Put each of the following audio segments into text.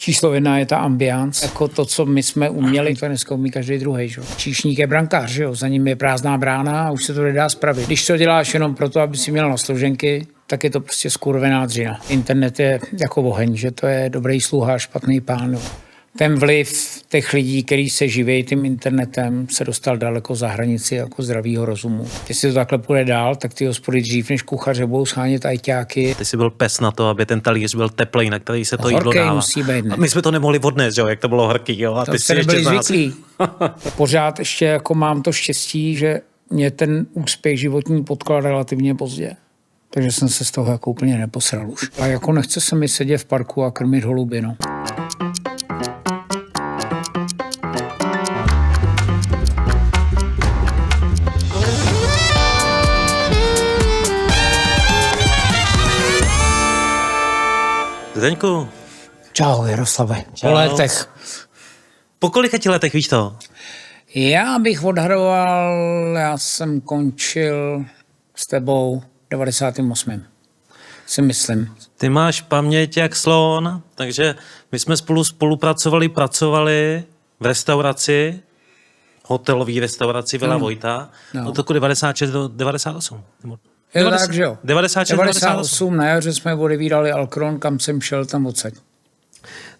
Číslo 1 je ta ambiance, jako to, co my jsme uměli, to dneska umí každý druhý. Že? Číšník je brankář, že jo? Za ním je prázdná brána a už se to nedá spravit. Když to děláš jenom proto, aby si měl na složenky, tak je to prostě skurvená dřina. Internet je jako oheň, že to je dobrý sluha, špatný pán. Ten vliv těch lidí, kteří se živí tím internetem, se dostal daleko za hranici jako zdravýho rozumu. Jestli to takhle půjde dál, tak ty hospody dřív než kuchaře budou schánět ajťáky. Ty jsi byl pes na to, aby ten talíř byl teplej, na který se to jídlo dává. Musí být, ne? A my jsme to nemohli odnést, jo, jak to bylo horký, jo. A to ty jste nebyli zvyklí. Pořád ještě jako mám to štěstí, že mě ten úspěch životní potkal relativně pozdě. Takže jsem se z toho jako úplně neposral už. A jako nechce se mi sedět v parku a krmit holuby, no. Zdeňku. Čau, Jaroslave. Čau. Po letech. Po kolika ti letech, víš to? Já bych odhadoval, já jsem končil s tebou 98. Si myslím. Ty máš paměť jak slon, takže my jsme spolupracovali v restauraci, hotelové restauraci Villa Vojta, od roku 96 do 98. Je to tak, že jo? 98 na jaře jsme odevírali Alkron, kam jsem šel, tam odsaď.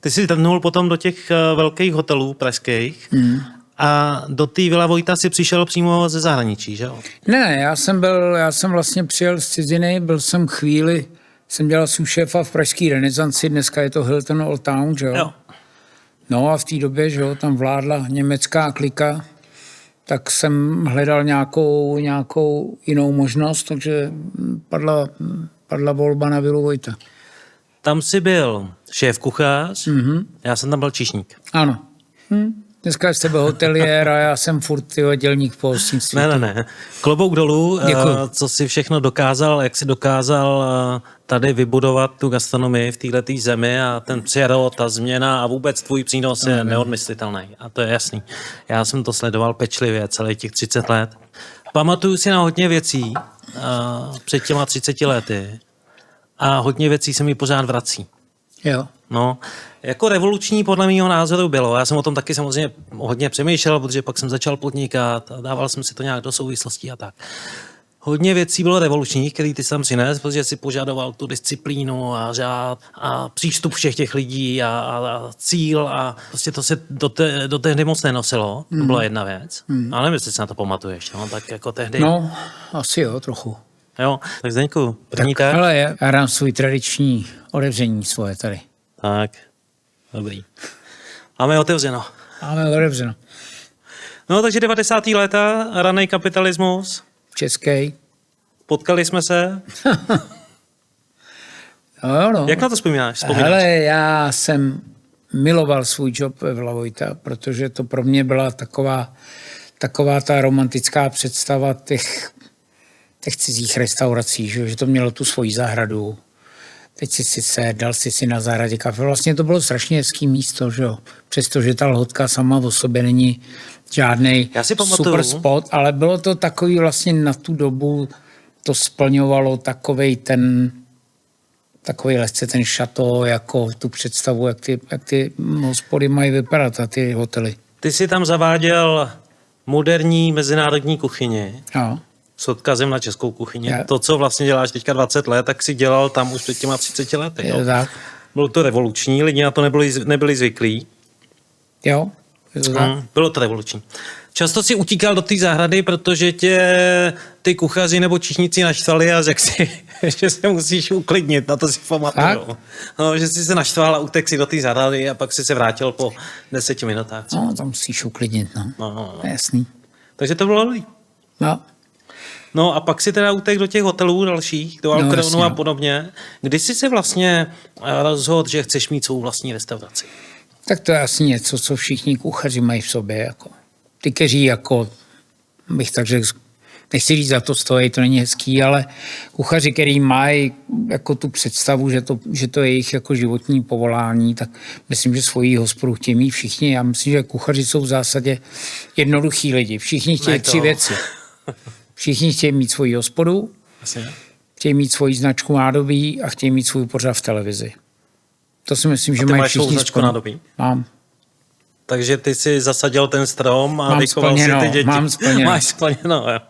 Ty jsi trhnul potom do těch velkých hotelů pražských a do té Villa Vojta si přišel přímo ze zahraničí, že jo? Ne, já jsem vlastně přijel z ciziny, byl jsem chvíli, jsem dělal šéfa v pražské Renesanci, dneska je to Hilton Old Town, že jo? No a v té době, že jo, tam vládla německá klika, tak jsem hledal nějakou jinou možnost, takže padla volba na Villu Vojta. Tam jsi byl šéf kuchař, já jsem tam byl číšník. Ano. Dneska je z tebe hoteliér a já jsem furt dělník po hostinství. Ne. Klobouk dolů, co si všechno dokázal, jak si dokázal tady vybudovat tu gastronomii v této zemi a ten přerod, ta změna a vůbec tvůj přínos je neodmyslitelný. A to je jasný. Já jsem to sledoval pečlivě celých těch 30 let. Pamatuju si na hodně věcí před těma 30 lety a hodně věcí se mi pořád vrací. Jo. No, jako revoluční podle mého názoru bylo. Já jsem o tom taky samozřejmě hodně přemýšlel, protože pak jsem začal podnikat a dával jsem si to nějak do souvislostí a tak. Hodně věcí bylo revolučních, který ty tam přines, protože si požadoval tu disciplínu a řád a přístup všech těch lidí a cíl a prostě to se do tehdy moc nenosilo. To byla jedna věc. Ale nevím, jestli si na to pamatuješ, no, tak jako tehdy. No, asi jo, trochu. Jo, tak Zdeňku, první tak. Ale já dám svůj tradiční otevření svoje tady. Tak, dobrý. Máme otevřeno. No, takže 90. léta, raný kapitalismus. Český. Potkali jsme se. No. Jak na to vzpomínáš? Hele, já jsem miloval svůj job ve Villa Vojta, protože to pro mě byla taková ta romantická představa těch cizích restaurací, že to mělo tu svoji zahradu. Teď dal si na zahradě kafe. Vlastně to bylo strašně hezký místo, že jo. Přestože ta Lhotka sama o sobě není žádnej super spot, ale bylo to takový vlastně na tu dobu, to splňovalo takovej lehce ten šato, jako tu představu, jak ty hospody mají vypadat a ty hotely. Ty jsi tam zaváděl moderní mezinárodní kuchyni. Jo. S odkazem na českou kuchyni. To, co vlastně děláš teďka 20 let, tak si dělal tam už před těma 30 lety. Jo? Tak. Bylo to revoluční, lidi na to nebyli zvyklí. Jo. Bylo to revoluční. Často si utíkal do té zahrady, protože tě ty kuchaři nebo číšníci naštvali a řekl si, že se musíš uklidnit, na to si pamatuju. No, že jsi se naštval a utek si do té zahrady a pak si se vrátil po 10 minutách. No, tam musíš uklidnit, no. Jasný. Takže to bylo dobrý. No a pak si teda utek do těch hotelů dalších, do Alkronu a podobně. Kdy jsi se vlastně rozhodl, že chceš mít svou vlastní restauraci? Tak to je asi něco, co všichni kuchaři mají v sobě. Jako. Ty, kteří jako, bych tak řekl, nechci říct za to stojí, to není hezký, ale kuchaři, který mají jako tu představu, že to je jejich jako životní povolání, tak myslím, že svoji hospodu chtějí mít všichni. Já myslím, že kuchaři jsou v zásadě jednoduchý lidi. Všichni chtějí 3 věci. Všichni chtějí mít svoji hospodu, chtějí mít svoji značku nádobí a chtějí mít svůj pořad v televizi. To si myslím, že A ty mají máš všichni značku nádobí? Mám. Takže ty si zasadil ten strom a Mám vychoval si ty děti. Mám splněno. Máš splněno, jo.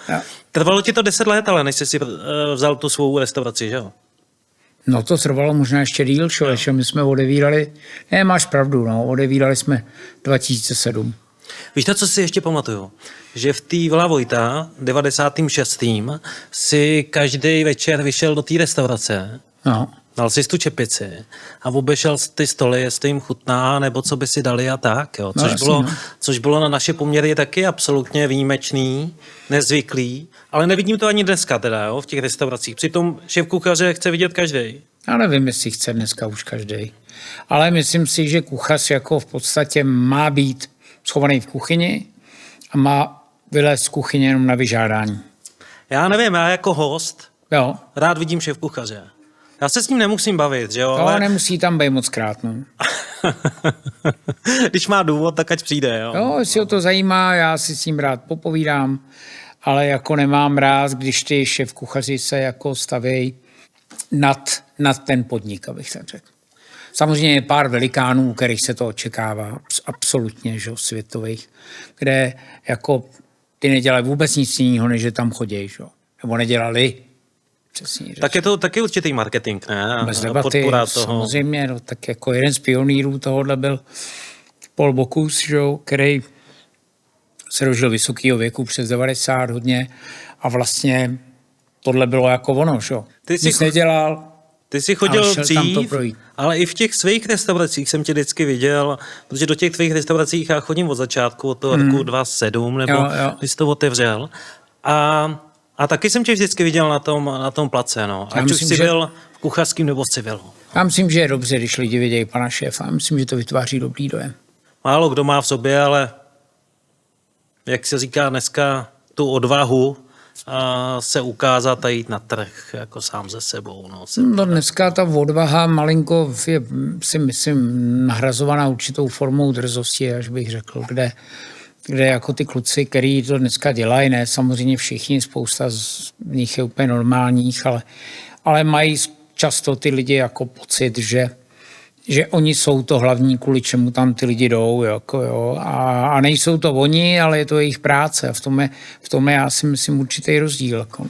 Jo. Trvalo ti to 10 let, ale než jsi si vzal tu svou restauraci, že jo? No to trvalo možná ještě díl, člověče. My jsme odevírali, máš pravdu, no, odevírali jsme 2007. Víš to, co si ještě pamatuju? Že v té Vila Vojta 96. si každý večer vyšel do té restaurace, No. dal si tu čepici a obešel ty stoly, jestli jim chutná, nebo co by si dali a tak. Jo. Což bylo na naše poměry taky absolutně výjimečný, nezvyklý, ale nevidím to ani dneska teda, jo, v těch restauracích. Přitom šéf kuchaře chce vidět každý. Já nevím, jestli chce dneska už každý. Ale myslím si, že kuchař jako v podstatě má být schovaný v kuchyni a má vylézt z kuchyně jenom na vyžádání. Já nevím, já jako host Jo. rád vidím šéf kuchaře. Já se s ním nemusím bavit, že jo? Ale nemusí tam být moc krát, no. Když má důvod, tak ať přijde, jo? Jo, jestli ho to zajímá, já si s ním rád popovídám, ale jako nemám rád, když ty šéf kuchaři se jako stavějí nad ten podnik, abych tak řekl. Samozřejmě je pár velikánů, kterých se to očekává, absolutně, že, světových, kde jako ty nedělají vůbec nic jiného, než že tam chodí, že? Nebo nedělali. Přesně řeč. Tak je to taky určitý marketing, ne? Bez debaty, toho. samozřejmě, no, tak jako jeden z pionýrů tohohle byl Paul Bocuse, že, který se dožil vysokého věku, přes 90 hodně, a vlastně tohle bylo jako ono, že? Nic nedělal. Ty jsi chodil dřív, ale i v těch svých restauracích jsem tě vždycky viděl, protože do těch tvých restauracích já chodím od začátku, od toho roku 2007, nebo když jsi to otevřel. A taky jsem tě vždycky viděl na tom place, no. Ať už jsi byl v kuchařském nebo v civilu. Já myslím, že je dobře, když lidi vidějí pana šéfa. Myslím, že to vytváří dobrý dojem. Málo kdo má v sobě, ale jak se říká dneska, tu odvahu se ukázat a jít na trh jako sám ze sebou. No dneska ta odvaha malinko je, si myslím, nahrazovaná určitou formou drzosti, až bych řekl, kde jako ty kluci, který to dneska dělají, ne samozřejmě všichni, spousta z nich je úplně normálních, ale mají často ty lidi jako pocit, že oni jsou to hlavní, kvůli čemu tam ty lidi jdou, jako jo, a nejsou to oni, ale je to jejich práce a v tom je já si myslím určitý rozdíl. Jako.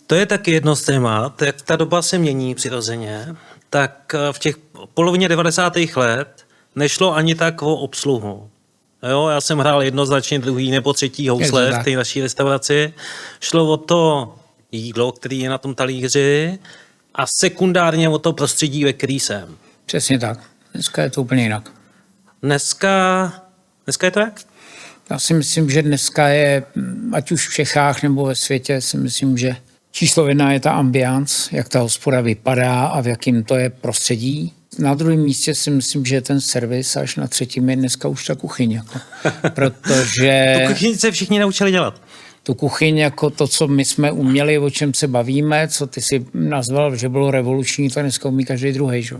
To je taky jedno z témat, jak ta doba se mění přirozeně, tak v těch polovině 90. let nešlo ani tak o obsluhu. Jo, já jsem hrál jednoznačně druhý nebo třetí housle v té naší restauraci. Šlo o to jídlo, který je na tom talíři, a sekundárně o to prostředí, ve který jsem. Přesně tak. Dneska je to úplně jinak. Dneska je to jak? Já si myslím, že dneska je, ať už v Čechách nebo ve světě, si myslím, že číslo 1 je ta ambiance, jak ta hospoda vypadá a v jakým to je prostředí. Na druhém místě si myslím, že je ten servis, až na třetím je dneska už ta kuchyň. Jako. Protože tu kuchyň se všichni naučili dělat. Tu kuchyň, jako to, co my jsme uměli, o čem se bavíme, co ty si nazval, že bylo revoluční, to dneska umí každý druhý, že?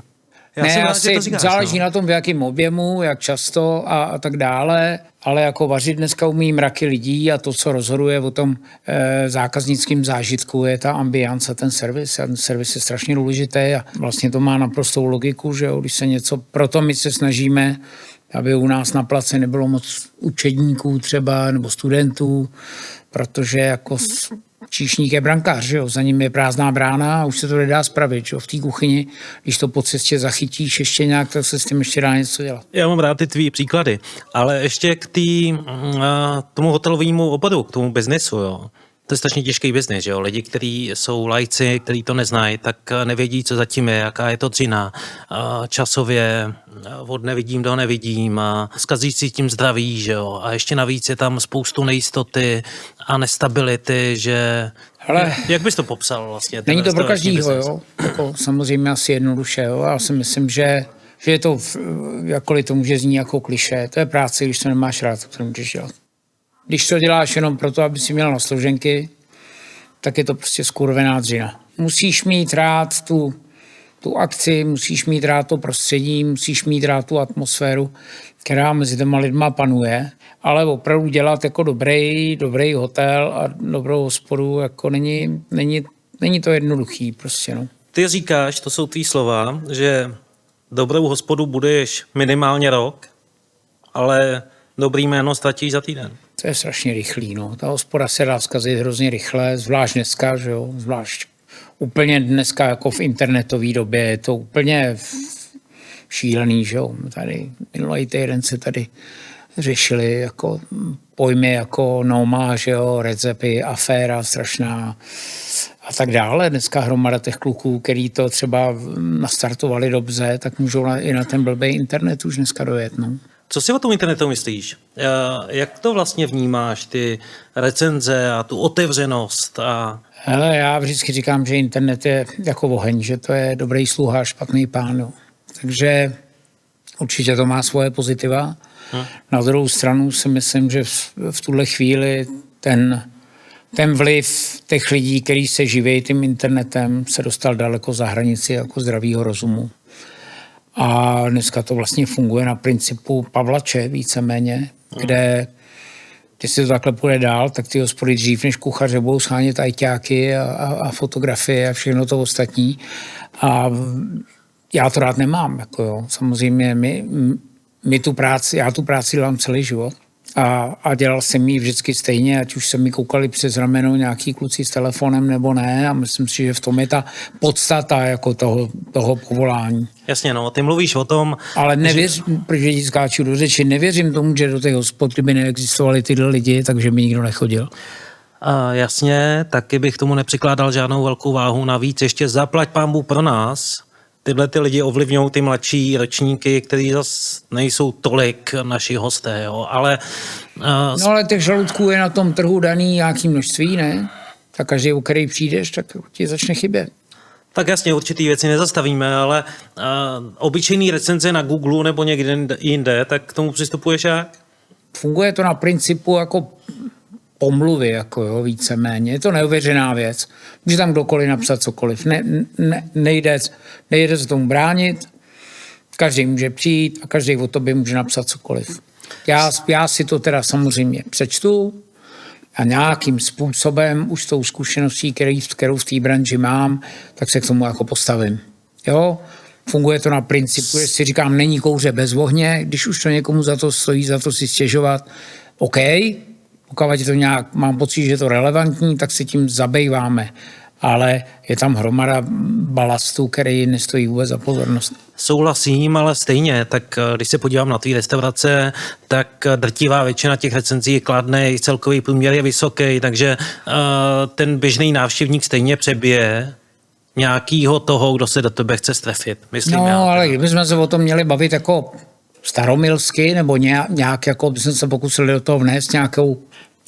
Záleží na tom, v jakém objemu, jak často a tak dále, ale jako vařit dneska umí mraky lidí a to, co rozhoduje o tom zákaznickém zážitku, je ta ambiance, ten servis. A ten servis je strašně důležitý a vlastně to má naprostou logiku, že jo, když se něco, proto my se snažíme, aby u nás na place nebylo moc učedníků třeba nebo studentů, protože jako číšník je brankář, že jo? Za ním je prázdná brána a už se to nedá spravit. Že jo? V té kuchyni, když to po cestě zachytíš ještě nějak, tak se s tím ještě dá něco dělat. Já mám rád ty tvý příklady, ale ještě k tomu hotelovému oboru, k tomu biznesu, jo. To je strašně těžký biznis, že jo. Lidi, kteří jsou lajci, kteří to neznají, tak nevědí, co zatím je, jaká je to dřina. Časově od nevidím do nevidím a zkazí si tím zdraví, že jo. A ještě navíc je tam spoustu nejistoty a nestability, že... Hele, jak bys to popsal vlastně? Není to pro každýho, jo. Jako, samozřejmě asi jednoduše, jo. Já si myslím, že je to, jakkoliv to může znít jako klišé, to je práce, když to nemáš rád, to můžeš dělat. Když to děláš jenom proto, aby si měl na složenky, tak je to prostě skurvená dřina. Musíš mít rád tu akci, musíš mít rád to prostředí, musíš mít rád tu atmosféru, která mezi těma lidma panuje, ale opravdu dělat jako dobrý hotel a dobrou hospodu, jako není to jednoduchý prostě, no. Ty říkáš, to jsou tvý slova, že dobrou hospodu budeš minimálně rok, ale dobrý jméno ztratíš za týden. To je strašně rychlý, no. Ta hospoda se dá zkazit hrozně rychle, zvlášť dneska, že jo, zvlášť úplně dneska jako v internetové době je to úplně šílený, že jo. Tady minulý týden se tady řešili jako pojmy jako Noma, že jo, recepy, aféra strašná a tak dále. Dneska hromada těch kluků, který to třeba nastartovali dobře, tak můžou i na ten blbý internet už dneska dojet, no. Co si o tom internetu myslíš? Jak to vlastně vnímáš, ty recenze a tu otevřenost? Hele, já vždycky říkám, že internet je jako oheň, že to je dobrý sluha, špatný pán. Jo. Takže určitě to má svoje pozitiva. Na druhou stranu si myslím, že v tuhle chvíli ten vliv těch lidí, kteří se živí tím internetem, se dostal daleko za hranici jako zdravýho rozumu. A dneska to vlastně funguje na principu Pavlače víceméně, kde když si to takhle půjde dál, tak ty hospody dřív než kuchaře budou schánět ajťáky a fotografie a všechno to ostatní. A já to rád nemám. Jako jo. Samozřejmě já tu práci dělám celý život a dělal jsem ji vždycky stejně, ať už se mi koukali přes rameno nějaký kluci s telefonem nebo ne a myslím si, že v tom je ta podstata jako toho povolání. Jasně, no, ty mluvíš o tom... Ale nevěřím, protože ti skáču do řeči, nevěřím tomu, že do těch hospod, kdyby neexistovali tyhle lidi, takže by nikdo nechodil. Jasně, taky bych tomu nepřikládal žádnou velkou váhu. Navíc ještě zaplať pánbůh pro nás. Tyhle ty lidi ovlivňují ty mladší ročníky, kteří zase nejsou tolik naši hosté, jo, ale... No ale těch žaludků je na tom trhu daný nějaký množství, ne? Tak každý, u který přijdeš, tak ti začne chybět. Tak jasně, určitý věci nezastavíme, ale obyčejný recenze na Google nebo někde jinde, tak k tomu přistupuješ jak? Funguje to na principu jako pomluvy, jako jo, víceméně. Je to neuvěřená věc. Může tam kdokoliv napsat cokoliv. Nejde se tomu bránit. Každý může přijít a každý o tobě může napsat cokoliv. Já si to teda samozřejmě přečtu a nějakým způsobem už s tou zkušeností, kterou v té branži mám, tak se k tomu jako postavím. Jo? Funguje to na principu, že si říkám, není kouře bez ohně, když už to někomu za to stojí, za to si stěžovat, OK, pokud to nějak, mám pocit, že je to relevantní, tak se tím zabýváme. Ale je tam hromada balastu, který nestojí vůbec za pozornost. Souhlasím, ale stejně, tak když se podívám na ty restaurace, tak drtivá většina těch recenzí je kladný, celkový průměr je vysoký, takže ten běžný návštěvník stejně přebije nějakýho toho, kdo se do tebe chce strefit. Myslím no, já, ale kdybychom se o tom měli bavit jako staromilsky, nebo nějak jako by jsme se pokusili do toho vnést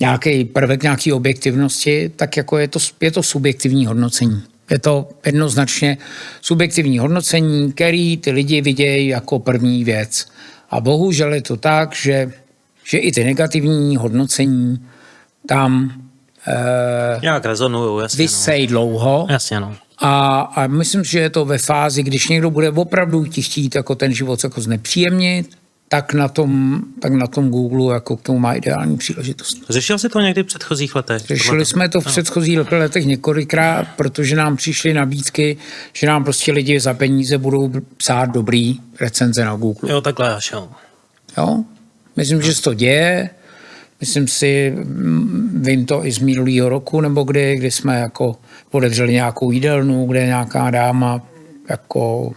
nějaký prvek, nějaký objektivnosti, tak jako je to subjektivní hodnocení. Je to jednoznačně subjektivní hodnocení, který ty lidi vidějí jako první věc. A bohužel je to tak, že i ty negativní hodnocení tam nějak rezonujou, jasně. Vysej dlouho. Jasně, no. A myslím, že je to ve fázi, když někdo bude opravdu chtít jako ten život jako znepříjemnit, tak na tom Google jako k tomu má ideální příležitost. Řešil jsi to někdy v předchozích letech? Řešili jsme to v předchozích letech několikrát, protože nám přišly nabídky, že nám prostě lidi za peníze budou psát dobrý recenze na Google. Jo, takhle až, jo. Jo? Myslím, že se to děje. Myslím si, vím to i z minulého roku, nebo kdy jsme jako otevřeli nějakou jídelnu, kde nějaká dáma jako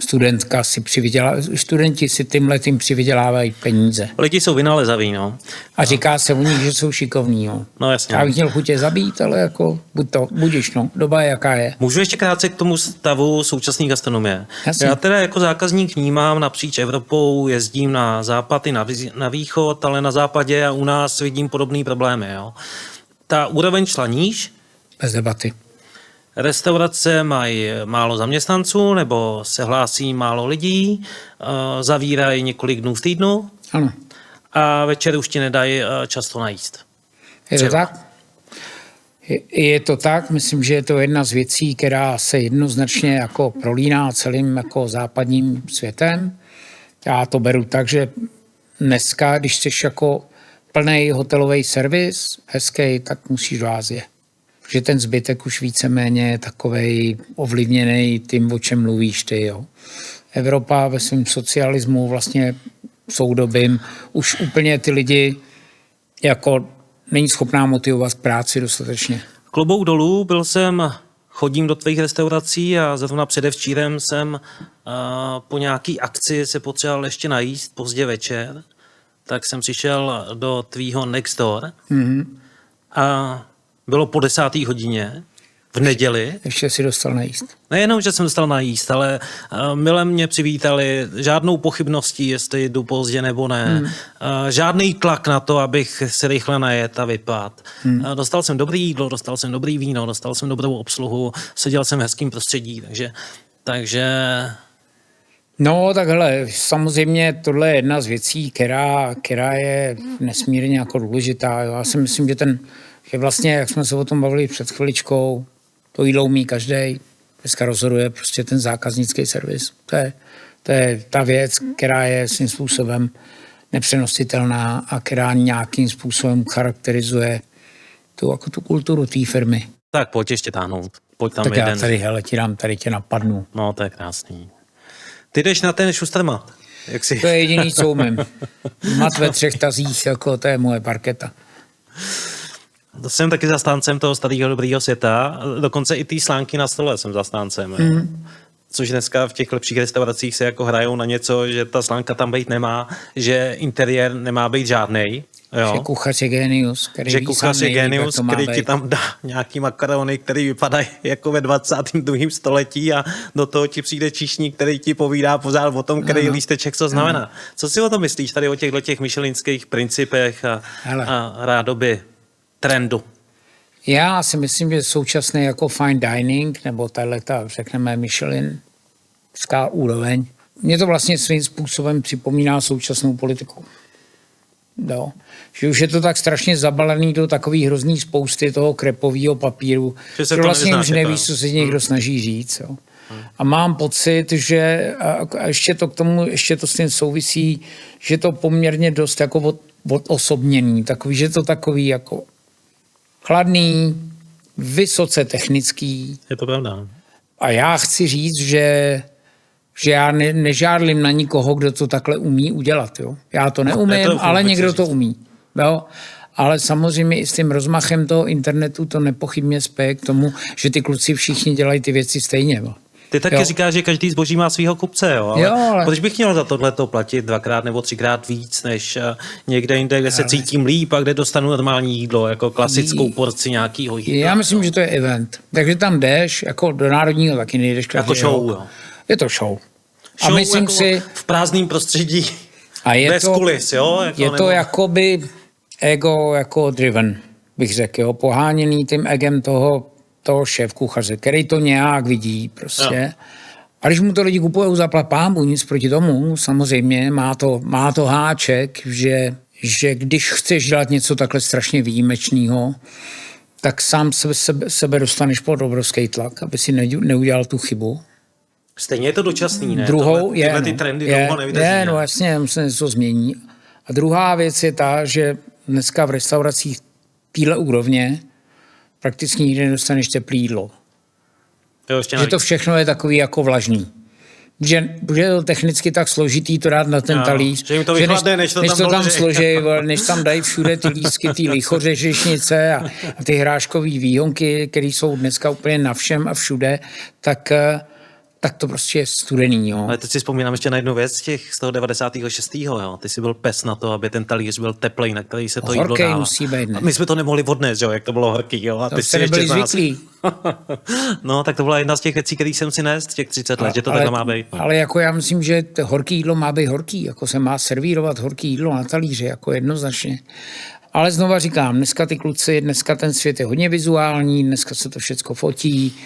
studentka si studenti si tímhletím přivydělávají peníze. Lidi jsou vynálezaví, no. A říká se u nich, že jsou šikovní, jo. No jasně. Já bych měl chutě zabít, ale jako budiš, no. Doba je, jaká je. Můžu ještě krátce k tomu stavu současné gastronomie. Jasně. Já teda jako zákazník vnímám napříč Evropou, jezdím na západ i na východ, ale na západě a u nás vidím podobné problémy, jo. Ta úroveň šla níž. Bez debaty. Restaurace mají málo zaměstnanců nebo se hlásí málo lidí, zavírají několik dnů v týdnu. Ano. A večer už ti nedají často najíst. Je to tak? Je to tak, myslím, že je to jedna z věcí, která se jednoznačně jako prolíná celým jako západním světem. Já to beru tak, že dneska, když jsi jako plný hotelový servis, hezký, tak musíš do Asie. Že ten zbytek už víceméně je takovej ovlivněný tím, o čem mluvíš ty, jo. Evropa ve svém socialismu vlastně soudobým už úplně ty lidi jako není schopná motivovat k práci dostatečně. Klobouk dolů, chodím do tvých restaurací a zrovna předevčírem jsem po nějaký akci se potřeboval ještě najíst pozdě večer, tak jsem přišel do tvýho Next Door a bylo po 10. hodině v neděli. Ještě si dostal najíst. Nejenom, že jsem dostal najíst, ale mile mě přivítali, žádnou pochybností, jestli jdu pozdě nebo ne. Žádný tlak na to, abych se rychle najet a vypad. Dostal jsem dobrý jídlo, dostal jsem dobrý víno, dostal jsem dobrou obsluhu, seděl jsem v hezkým prostředí, takže... No takhle, samozřejmě tohle je jedna z věcí, která je nesmírně jako důležitá. Já si myslím, že vlastně, jak jsme se o tom bavili před chviličkou, to jídlo umí každý. Dneska rozhoduje prostě ten zákaznický servis. To je ta věc, která je svým způsobem nepřenositelná a která nějakým způsobem charakterizuje tu kulturu té firmy. Tak pojď ještě táhnout. Pojď tam tak jeden. Já tady tě napadnu. No, to je krásný. Ty jdeš na ten šustermat. To je jediný, co umím. Mat ve 3 tazích, jako to je moje parketa. To jsem taky zastáncem toho starého dobrýho světa. Dokonce i ty slánky na stole jsem zastáncem. Což dneska v těch lepších restauracích se jako hrajou na něco, že ta slánka tam být nemá, že interiér nemá být žádnej. Jo. Že kuchař je génius, který ti tam dá nějaký makarony, který vypadají jako ve 22. století a do toho ti přijde číšník, který ti povídá pořád o tom, který lísteček co znamená. Co si o tom myslíš tady o těch michelinských principech a rádoby trendu? Já si myslím, že současný jako fine dining, nebo tato, řekneme, michelinská úroveň, mě to vlastně svým způsobem připomíná současnou politiku. No. Že už je to tak strašně zabalený do takový hrozný spousty toho krepového papíru, že vlastně už nevíš, co se někdo snaží říct. Jo. A mám pocit, že a ještě to s tím souvisí, že to poměrně dost jako odosobněný, takový, že to takový jako chladný, vysoce technický. Je to pravda. A já chci říct, že já nežádlím na nikoho, kdo to takhle umí udělat. Jo. Já to neumím, ale někdo to umí. Jo. Ale samozřejmě i s tím rozmachem toho internetu to nepochybně spěje k tomu, že ty kluci všichni dělají ty věci stejně. Jo. Ty taky říkáš, že každý zboží má svýho kupce, jo? Ale proč bych měl za tohleto platit 2x nebo 3x víc, než někde jinde, kde se cítím líp a kde dostanu normální jídlo, jako klasickou porci nějakýho jídla? Já myslím, že to je event. Takže tam jdeš, jako do národního taky nejdeš. Jako show, jo? Je to show. A myslím jako si, v prázdném prostředí, bez kulis, jo? Je to jakoby ego jako driven, bych řekl, jo? Poháněný tím egem toho šéf kuchaře, který to nějak vidí prostě. Jo. A když mu to lidi kupujou za pámbu, nic proti tomu, samozřejmě má to háček, že když chceš dělat něco takhle strašně výjimečného, tak sám sebe dostaneš pod obrovský tlak, aby si neudělal tu chybu. Stejně je to dočasný, ne? Druhou tyhle ty trendy dlouho nevydrží. No jasně, se něco změní. A druhá věc je ta, že dneska v restauracích téhle úrovně prakticky nikdy nedostaneš teplý jídlo. Že to všechno je takový jako vlažný. Že je to technicky tak složitý to dát na ten talíř, že jim to vychladne, než to tam složí, než tam dají všude ty lístky, ty lichořeřišnice a ty hráškový výhonky, které jsou dneska úplně na všem a všude, tak to prostě je studený. Jo. Ale teď si vzpomínám ještě na jednu věc z toho 96. Jo. Ty jsi byl pes na to, aby ten talíř byl teplej, na který se to jídlo dává. Musí být, a my jsme to nemohli odnést, jo, jak to bylo horký. Jo. A ty jste nebyli zvyklí. No, tak to byla jedna z těch věcí, které jsem si nést těch 30 let, že to takhle má být. No. Ale jako já myslím, že horký jídlo má být horký, jako se má servírovat horký jídlo na talíři, jako jednoznačně. Ale znova říkám, dneska ten svět je hodně vizuální, dneska se to všecko fotí,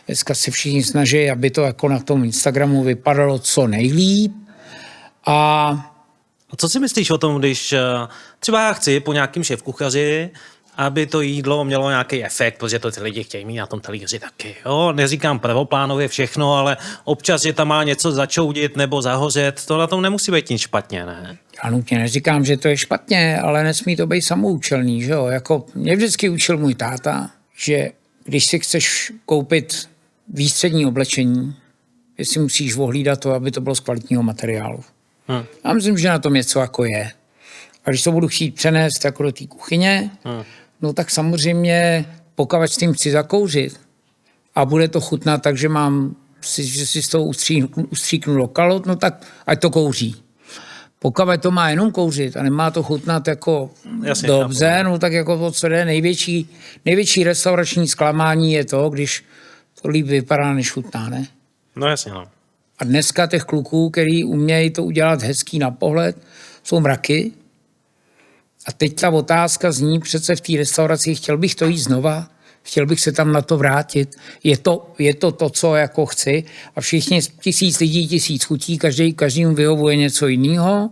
dneska se všichni snaží, aby to jako na tom Instagramu vypadalo co nejlíp. A co si myslíš o tom, když třeba já chci po nějakým šéfkuchaři, aby to jídlo mělo nějaký efekt, protože to ty lidi chtějí mít na tom talíři taky. Jo? Neříkám prvoplánově všechno, ale občas, že tam má něco začoudit nebo zahořet, to na tom nemusí být nic špatně, ne? Já nutně neříkám, že to je špatně, ale nesmí to být samoučelný. Že jo? Jako mě vždycky učil můj táta, že když si chceš koupit výstřední oblečení, jestli musíš ohlídat to, aby to bylo z kvalitního materiálu. Já myslím, že na tom něco jako je. A když to budu chtít přenést jako do té kuchyně, no tak samozřejmě pokud s tím chci zakouřit a bude to chutnat tak, že si z toho ustříknu do kalot, no tak ať to kouří. Pokud to má jenom kouřit a nemá to chutnat jako dobře, no tak jako to, co jde, největší restaurační zklamání je to, když to líp vypadá, než chutná, ne? No jasně, no. A dneska těch kluků, který umějí to udělat hezký na pohled, jsou mraky. A teď ta otázka zní přece v té restauraci, chtěl bych to jít znova, chtěl bych se tam na to vrátit. Je to, co jako chci. A všichni 1000 lidí, 1000 chutí, každému vyhovuje něco jiného.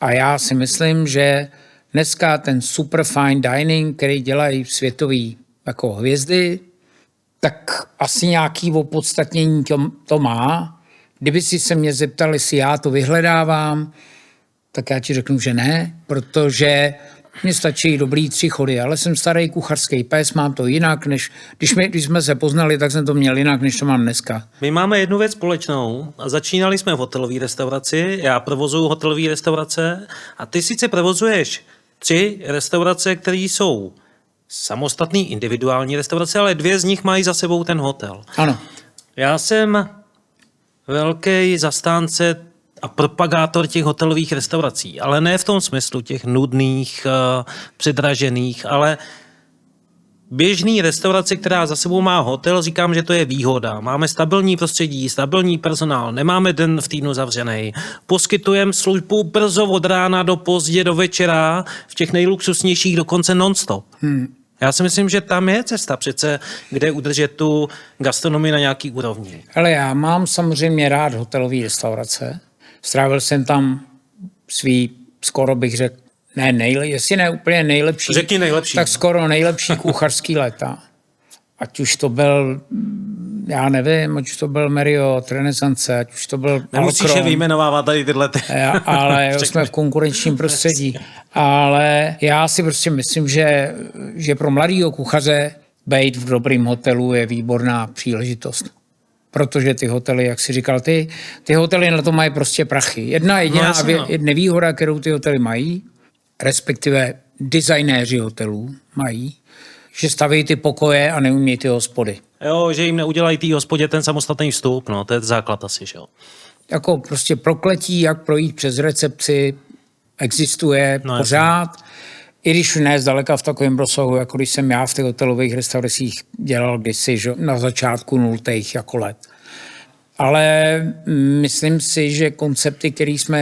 A já si myslím, že dneska ten super fine dining, který dělají světový jako hvězdy, tak asi nějaký opodstatnění to má. Kdyby si se mě zeptali, jestli já to vyhledávám, tak já ti řeknu, že ne, protože mně stačí dobrý 3 chody, ale jsem starý kuchařský pes, mám to jinak, než když jsme se poznali, tak jsem to měl jinak, než to mám dneska. My máme jednu věc společnou. Začínali jsme v hotelové restauraci, já provozuju hotelové restaurace a ty sice provozuješ 3 restaurace, které jsou samostatný individuální restaurace, ale 2 z nich mají za sebou ten hotel. Ano. Já jsem velký zastánce a propagátor těch hotelových restaurací, ale ne v tom smyslu těch nudných, předražených, ale běžný restaurace, která za sebou má hotel, říkám, že to je výhoda. Máme stabilní prostředí, stabilní personál, nemáme den v týdnu zavřený, poskytujeme službu brzo od rána do pozdě do večera, v těch nejluxusnějších dokonce non-stop. Já si myslím, že tam je cesta přece, kde udržet tu gastronomii na nějaký úrovni. Ale já mám samozřejmě rád hotelové restaurace. Strávil jsem tam skoro bych řekl, jestli ne úplně nejlepší, řekni nejlepší, tak skoro nejlepší kuchařský léta. Ať už to byl, já nevím, ať už to byl Marriott, Renaissance, ať už to byl nemusíš je vyjmenovávat tady tyhle ty. Ale jsme v konkurenčním prostředí. Ale já si prostě myslím, že pro mladýho kuchaře být v dobrým hotelu je výborná příležitost. Protože ty hotely, jak jsi říkal ty hotely na to mají prostě prachy. Jedna jediná nevýhoda, kterou ty hotely mají, respektive designéři hotelů mají, že staví ty pokoje a neumí ty hospody. Jo, že jim neudělají ty hospodě ten samostatný vstup, no, to je základ asi, že jo. Jako prostě prokletí, jak projít přes recepci, existuje pořád. I když ne zdaleka v takovém rozsahu, jako když jsem já v těch hotelových restauracích dělal kdysi, že, na začátku 0. jako let. Ale myslím si, že koncepty,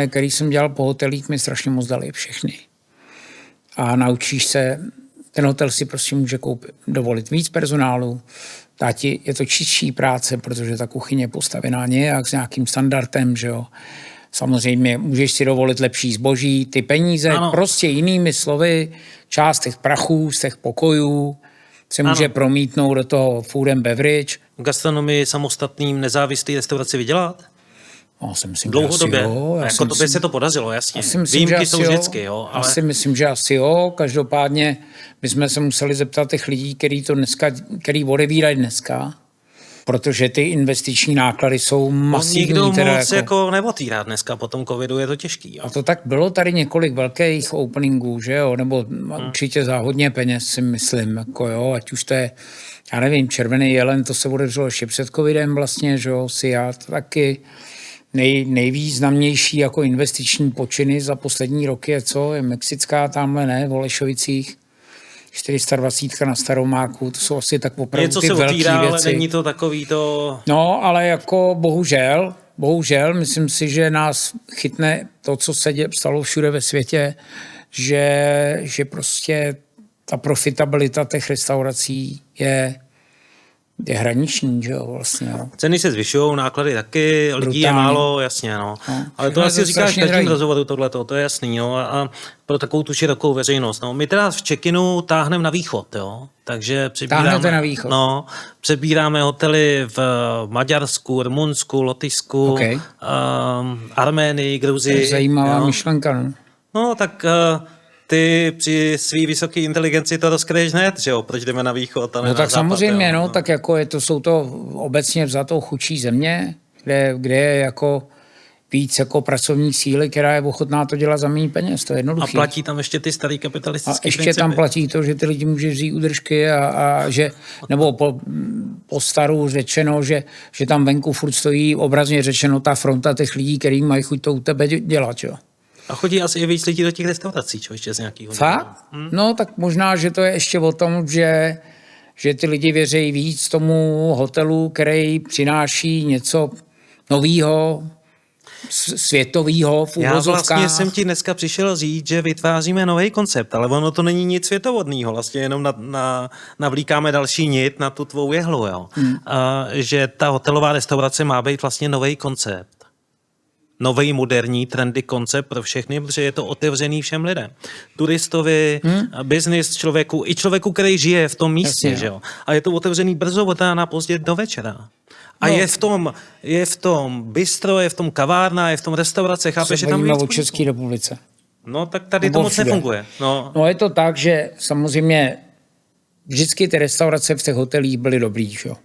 který jsem dělal po hotelích, mi strašně moc dali všechny. A naučíš se, ten hotel si prostě může dovolit víc personálu, je to čistší práce, protože ta kuchyně je postavená nějak s nějakým standardem, že jo. Samozřejmě můžeš si dovolit lepší zboží, ty peníze, prostě jinými slovy, část těch prachů z těch pokojů se může promítnout do toho food and beverage. V gastronomii samostatným nezávislý restauraci vydělat? No, dlouhodobě. Jako tobě se to podařilo, jasně. Výjimky jsou vždycky, jo. Ale... Já si myslím, že asi jo. Každopádně my jsme se museli zeptat těch lidí, který odevírají dneska, protože ty investiční náklady jsou masivní. Nikdo moc jako neotvírá dneska, po tom covidu je to těžký. Jo. A to tak bylo tady několik velkých openingů, že jo, nebo určitě za hodně peněz si myslím, jako jo, ať už to je, já nevím, Červený jelen, to se otevřelo ještě před covidem vlastně, že jo, Siat, taky nejvýznamnější jako investiční počiny za poslední roky je co, je mexická tamhle, ne, v Olešovicích, 420 na Staromáku, to jsou asi tak opravdu ty velké věci. Něco se otvírá, ale není to takový to... No, ale jako bohužel, myslím si, že nás chytne to, co se stalo všude ve světě, že prostě ta profitabilita těch restaurací je hraniční, že jo, vlastně. No. Ceny se zvyšují, náklady taky, lidí je málo, jasně, no. Ale to asi říkáš v každém rozhovoru tohleto, to je jasný, no. A pro takovou tu širokou veřejnost, no. My teda v Check-inu táhneme na východ, jo. Takže přebíráme hotely v Maďarsku, Rumunsku, Lotyšsku, Arménii, Gruzii. To je zajímavá myšlenka, no. No, tak... Ty při svý vysoké inteligenci to rozkryješ hned, že jo? Proč jdeme na východ a ne no na tak západ, samozřejmě, jo? No, tak jako jsou to obecně vzato chudší země, kde je jako víc jako pracovní síly, která je ochotná to dělat za méně peněz. To je jednoduché. A platí tam ještě ty starý kapitalistické A ještě principy. tam platí to, že ty lidi může vzít údržky a že, nebo po staru řečeno, že tam venku furt stojí obrazně řečeno ta fronta těch lidí, kteří mají chuť to u tebe dělat. Jo. A chodí asi i víc lidí do těch restaurací, čo ještě z nějakého. Fakt? No tak možná, že to je ještě o tom, že ty lidi věří víc tomu hotelu, který přináší něco novýho, světovýho v Já uvozovkách. vlastně jsem ti dneska přišel říct, že vytváříme nový koncept, ale ono to není nic světovodného, vlastně jenom navlíkáme další nit na tu tvou jehlu, jo. Že ta hotelová restaurace má být vlastně nový koncept. Nový moderní trendy koncept pro všechny, protože je to otevřený všem lidem. Turistovi, business člověku, i člověku, který žije v tom místě, že jo. A je to otevřený brzo od rána, pozdě do večera. A No. je v tom bistro, je v tom kavárna, je v tom restaurace, chápeš, že tam Bavíme víc o podniků. České republice. No tak tady Nebo to moc všude. nefunguje. No. No je to tak, že samozřejmě vždycky ty restaurace v těch hotelích byly dobrý, že jo.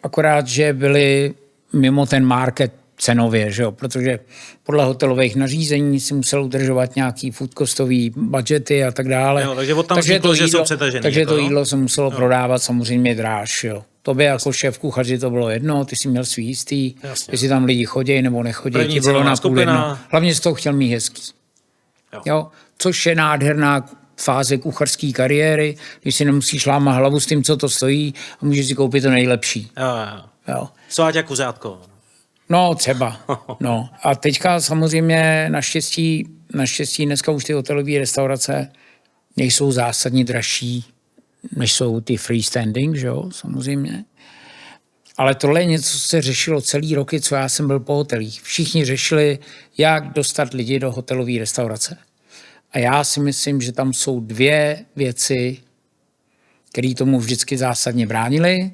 Akorát, že byly mimo ten market cenově, že jo, protože podle hotelových nařízení si musel udržovat nějaký food costový budgety a tak dále. Jo, takže od tam vzniklo, že jsou přetažený. Takže jako, to jo? jídlo se muselo prodávat samozřejmě dráž, jo. Tobě jako šéf kuchaři to bylo jedno, ty jsi měl svý jistý, Jasně. jestli tam lidi chodí nebo nechodí, První ti bylo cenová na půl skupina. jedno. Hlavně jsi to chtěl mít hezký. Jo. Což je nádherná fáze kuchařské kariéry, když si nemusíš lámat hlavu s tím, co to stojí a můžeš si koupit to nejlepší. Jo. Jo. Sváťa kuřátko. No třeba. No. A teďka samozřejmě naštěstí dneska už ty hotelové restaurace nejsou zásadně dražší, než jsou ty freestanding, že jo, samozřejmě. Ale tohle je něco, co se řešilo celý roky, co já jsem byl po hotelích. Všichni řešili, jak dostat lidi do hotelové restaurace. A já si myslím, že tam jsou dvě věci, které tomu vždycky zásadně bránily.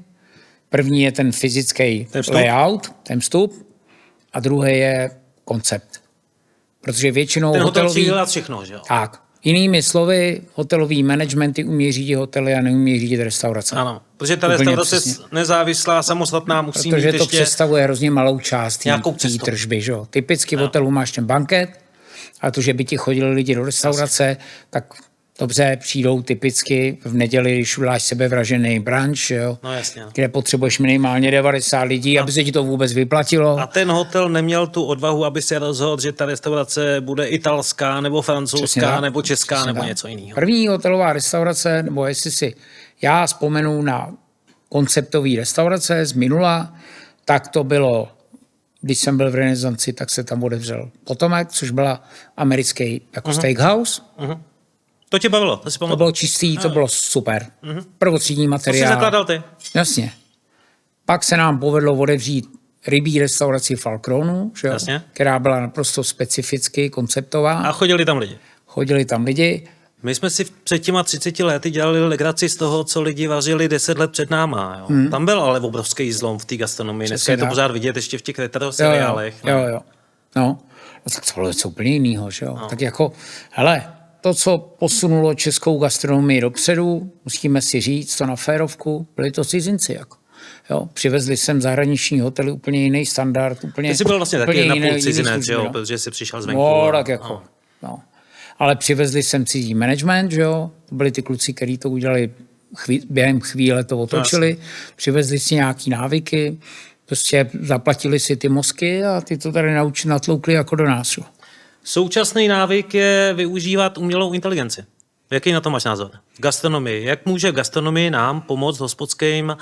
První je ten fyzický layout, ten vstup, a druhý je koncept. Protože většinou Ten hotel hotelový... si dělat všechno, že jo? Tak. Jinými slovy, hotelový managementy umí řídit hotely a neumí řídit restaurace. Ano, protože ta Úplně restaurace přesně. nezávislá, samostatná, musí Protože mít to ještě... představuje hrozně malou část Nějakou té cestu. tržby. Že? Typicky v hotelu máš ten banket, a to, že by ti chodili lidi do restaurace, tak dobře, přijdou typicky v neděli, když uděláš sebevražený brunch, jo, No jasně. kde potřebuješ minimálně 90 lidí, aby se ti to vůbec vyplatilo. A ten hotel neměl tu odvahu, aby se rozhodl, že ta restaurace bude italská, nebo Přesně francouzská, tak. nebo česká, Přesně nebo tak. něco jiného. První hotelová restaurace, nebo jestli si já vzpomenu na konceptové restaurace z minula, tak to bylo, když jsem byl v Renesanci, tak se tam otevřel Potomek, což byla americký jako steakhouse. To tě bavilo, to si To pamatuju. bylo čistý, to bylo super. Prvotřídní To jsi materiál. zakladal ty. Jasně. Pak se nám povedlo otevřít rybí restauraci Falcronu, že jo? Jasně. Která byla naprosto specificky konceptová. A chodili tam lidi. Chodili tam lidi. My jsme si před těma 30 lety dělali legraci z toho, co lidi vařili 10 let před náma. Jo. Tam byl ale obrovský zlom v té gastronomii. Dneska je to tak. pořád vidět ještě v těch retro seriálech. Jo. No, tak to bylo něco úplně jiného, že jo. No. Tak jako, hele, to, co posunulo českou gastronomii dopředu, musíme si říct to na férovku, byli to cizinci, jako. Jo, přivezli sem zahraniční hotely, úplně jiný standard, úplně. Ty jsi byl vlastně taky úplně napůl jiný cizinec, služby, jo, no. protože jsi přišel zvenku. No, a- tak jako, no. Ale přivezli sem cizí management, že jo, to byli ty kluci, kteří to udělali během chvíle, to otočili, přivezli si nějaký návyky, prostě zaplatili si ty mozky a ty to tady natloukli jako do nás. Jo. Současný návyk je využívat umělou inteligenci. Jaký na to máš názor? Gastronomii. Jak může v gastronomii nám pomoct hospodským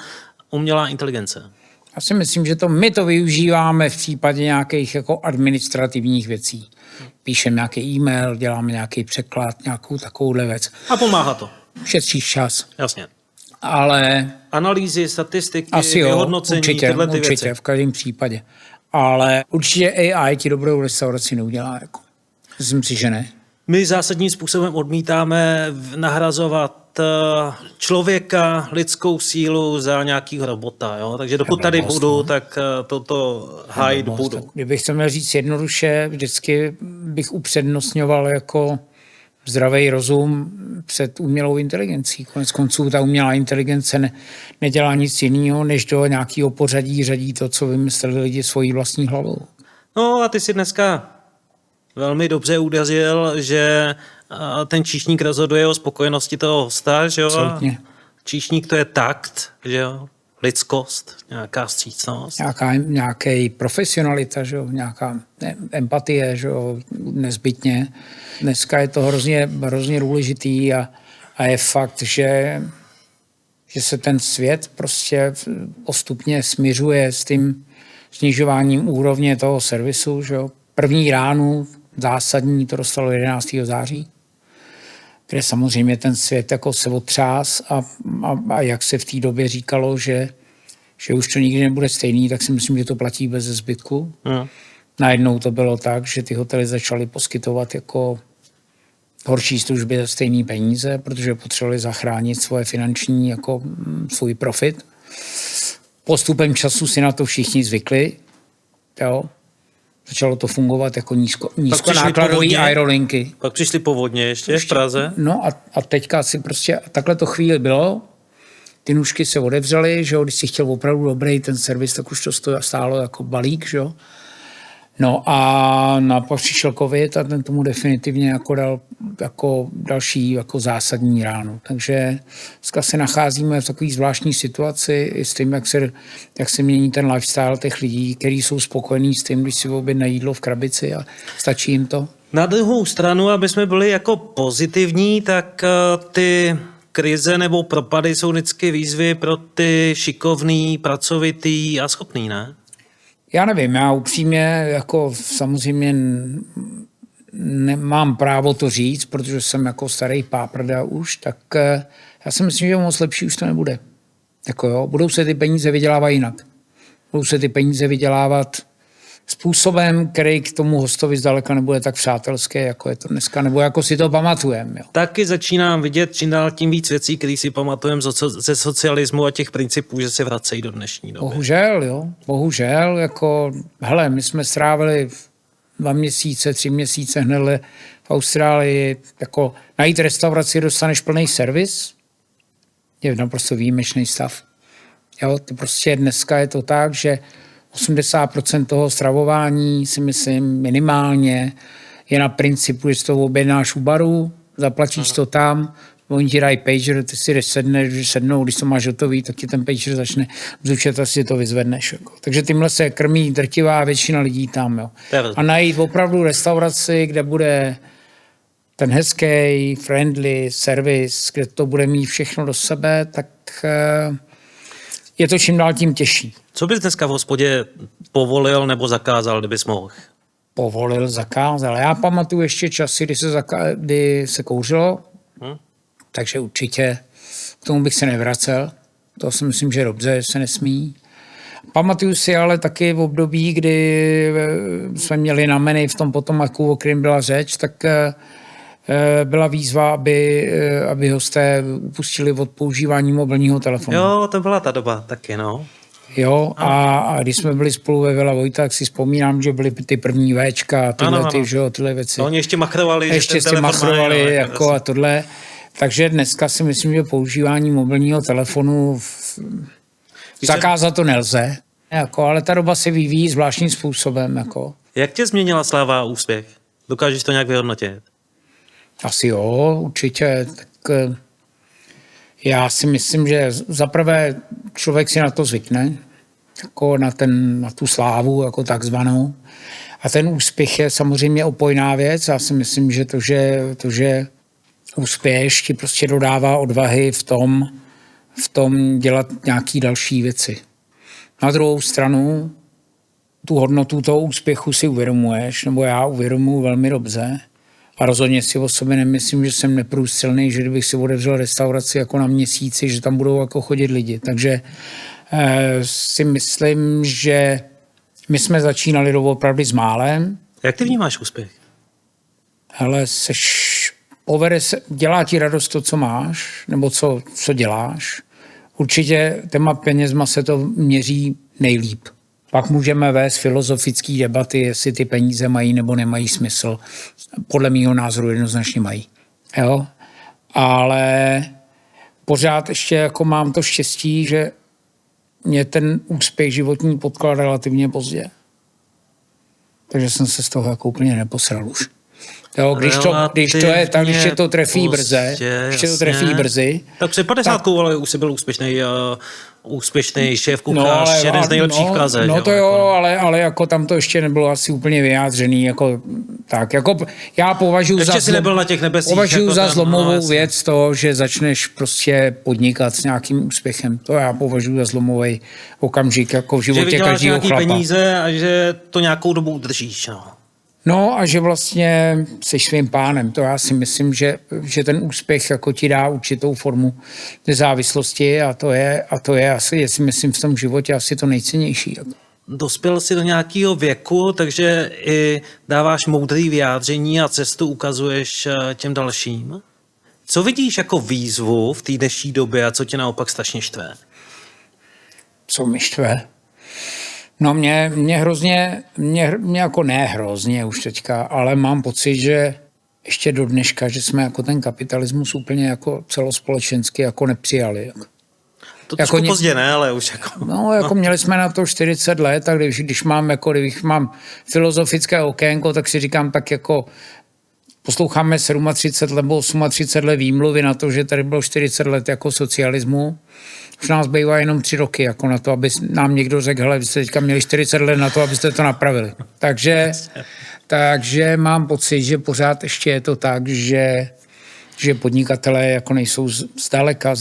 umělá inteligence? Já si myslím, že my to využíváme v případě nějakých jako administrativních věcí. Píšeme nějaký e-mail, děláme nějaký překlad, nějakou takovouhle věc. A pomáhá to. Šetříš čas, Jasně. ale Analýzy, statistiky, asi jo, vyhodnocení, tyhle ty určitě, věci. v každém případě. Ale určitě AI ti dobrou restauraci neudělá. Jako. Myslím si, že ne. My zásadním způsobem odmítáme nahrazovat člověka, lidskou sílu za nějakýho robota. Jo? Takže dokud tady budu, tak toto hájit budu. Kdybych to měl říct jednoduše, vždycky bych upřednostňoval jako zdravý rozum před umělou inteligencí. Konec konců ta umělá inteligence nedělá nic jiného, než do nějakého pořadí řadí to, co vymysleli lidi svojí vlastní hlavou. No a ty si dneska velmi dobře udeřil, že ten číšník rozhoduje o spokojenosti toho hosta, že jo? Absolutně. Číšník to je takt, že jo? Lidskost, nějaká vstřícnost. Nějaký profesionalita, že jo? Nějaká empatie, že jo? Nezbytně. Dneska je to hrozně důležitý a je fakt, že se ten svět prostě postupně směřuje s tím snižováním úrovně toho servisu, že jo? První ránu zásadní to dostalo 11. září, kde samozřejmě ten svět jako se otřás a jak se v té době říkalo, že už to nikdy nebude stejný, tak si myslím, že to platí bez zbytku. Najednou to bylo tak, že ty hotely začaly poskytovat jako horší služby za stejné peníze, protože potřebovali zachránit svoje finanční, jako svůj profit. Postupem času si na to všichni zvykli, jo. Začalo to fungovat jako nízkonákladové aerolinky. Pak přišly povodně ještě v Praze. No a teďka si prostě takhle to chvíli bylo. Ty nůžky se otevřely, že jo, když si chtěl opravdu dobrý ten servis, tak už to stálo jako balík, že jo. No a pak přišel covid a ten tomu definitivně jako dal jako další jako zásadní ránu. Takže dneska se nacházíme v takové zvláštní situaci i s tím, jak se mění ten lifestyle těch lidí, kteří jsou spokojení s tím, když si objednají jídlo v krabici a stačí jim to. Na druhou stranu, aby jsme byli jako pozitivní, tak ty krize nebo propady jsou vždycky výzvy pro ty šikovný, pracovitý a schopný, ne? Já nevím, já upřímně jako samozřejmě nemám právo to říct, protože jsem jako starý páprda už, tak já si myslím, že moc lepší už to nebude. Jako jo, budou se ty peníze vydělávat jinak. Budou se ty peníze vydělávat způsobem, který k tomu hostovi zdaleka nebude tak přátelský, jako je to dneska, nebo jako si to pamatujeme. Taky začínám vidět čím dál tím víc věcí, které si pamatujeme ze socialismu a těch principů, že se vracejí do dnešní doby. Bohužel, jo. Bohužel, jako, hele, my jsme strávili 2 měsíce, 3 měsíce hned v Austrálii, jako najít restauraci, dostaneš plný servis, je naprosto výjimečný stav. Jo, prostě dneska je to tak, že 80% toho stravování si myslím minimálně je na principu, že si to objednáš u baru, zaplatíš to tam, oni ti dají pager, ty si sednou, když to máš hotový, tak ti ten pager začne zvučet a si to vyzvedneš. Jako. Takže tímhle se krmí drtivá většina lidí tam. Jo. A najít opravdu restauraci, kde bude ten hezký, friendly servis, kde to bude mít všechno do sebe, tak je to čím dál tím těžší. Co bys dneska v hospodě povolil nebo zakázal, kdybys mohl? Povolil, zakázal. Já pamatuju ještě časy, kdy se kouřilo, takže určitě k tomu bych se nevracel. To si myslím, že dobře, že se nesmí. Pamatuju si ale taky v období, kdy jsme měli na menu v tom Potomacu, o kterém byla řeč, tak byla výzva, aby hosté upustili od používání mobilního telefonu. Jo, to byla ta doba taky, no. Jo, a když jsme byli spolu ve Villa Vojta, tak si vzpomínám, že byly ty první Včka, tyhle věci. No, oni ještě machrovali. Ještě si machrovali jako a tohle. Takže dneska si myslím, že používání mobilního telefonu zakázat to nelze. Jako, ale ta doba se vyvíjí zvláštním způsobem. Jako. Jak tě změnila sláva a úspěch? Dokážeš to nějak vyhodnotit? Asi jo, určitě. Tak já si myslím, že zaprvé člověk si na to zvykne, jako na tu slávu, jako takzvanou. A ten úspěch je samozřejmě opojná věc. Já si myslím, že to, že úspěch ti prostě dodává odvahy v tom dělat nějaké další věci. Na druhou stranu tu hodnotu toho úspěchu si uvědomuješ, nebo já uvědomuji velmi dobře. A rozhodně si o sobě nemyslím, že jsem neprůstřelný, že kdybych si otevřel restauraci jako na měsíci, že tam budou jako chodit lidi. Takže si myslím, že my jsme začínali doopravdy s málem. Jak ty vnímáš úspěch? Hele, dělá ti radost to, co máš, nebo co děláš. Určitě těma penězma se to měří nejlíp. Pak můžeme vést filozofické debaty, jestli ty peníze mají nebo nemají smysl. Podle mého názoru jednoznačně mají. Jo? Ale pořád ještě jako mám to štěstí, že mě ten úspěch životní potkal relativně pozdě. Takže jsem se z toho jako úplně neposral už. Jo, když to je tak, když to trefí brze, brzy. Tak před 50 ale už jsi byl úspěšný šéf kuchař, jeden z nejlepších v Praze. No to jo, ale jako tam to ještě nebylo asi úplně vyjádřený, jako tak, jako já považuji za zlomovou věc to, že začneš prostě podnikat s nějakým úspěchem. To já považuji za zlomový okamžik jako v životě každého chlapa. Peníze a že to nějakou dobu udržíš, no. No a že vlastně jsi svým pánem. To já si myslím, že ten úspěch jako ti dá určitou formu nezávislosti a to je asi, jestli myslím v tom životě asi to nejcennější. Dospěl jsi do nějakého věku, takže i dáváš moudrý vyjádření a cestu ukazuješ těm dalším. Co vidíš jako výzvu v té dnešní době a co tě naopak strašně štve? Co mi štve? No mě hrozně, mě jako ne hrozně už teďka, ale mám pocit, že ještě do dneška, že jsme jako ten kapitalismus úplně jako celospolečensky jako nepřijali. To trošku jako pozdě, ne, ale už jako... No, jako měli jsme na to 40 let a když mám filozofické okénko, tak si říkám tak jako posloucháme 37 nebo 38 let výmluvy na to, že tady bylo 40 let jako socialismu. Už nás bývá jenom 3 roky jako na to, aby nám někdo řekl, hele, vy jste teďka měli 40 let na to, abyste to napravili. Takže mám pocit, že pořád ještě je to tak, že podnikatelé jako nejsou zdaleka